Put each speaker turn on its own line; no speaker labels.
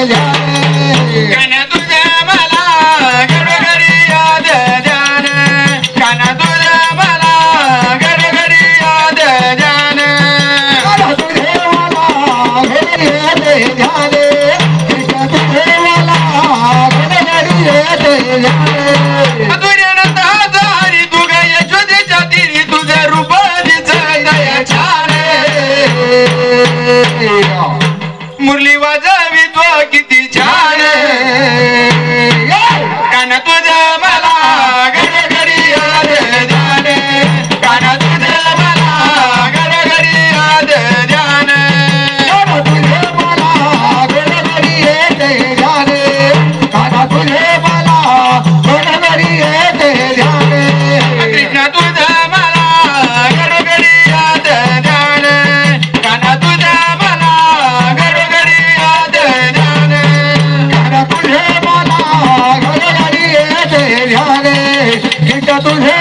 काना तुझ्या मला घरोघरी याद ध्यान काना तुझ्या मला घरोघरी याद ध्यान
काना तुझे मला घरोघरी याद ध्यान कृष्ण तुझे मला घरोघरी याद ध्यान
तुझ्या हजारी तुझ्या यशोदेच्या तिरी तुझं रूप दिसत छान मुरली वाजवी तो किती छान काना तुझ्या मला घरोघरी याद ध्यान काना तुझ्या मला घरोघरी याद ध्यान
काना तुझे मला घरोघरी याद ध्यान काना तुझे मला घरोघरी याद ध्यान
कृष्ण तुझ्या मला घरोघरी याद ध्यान काना तुझ्या मला घरोघरी याद ध्यान
काना तुझे मला घरोघरी याद ध्यान कृष्ण तुझे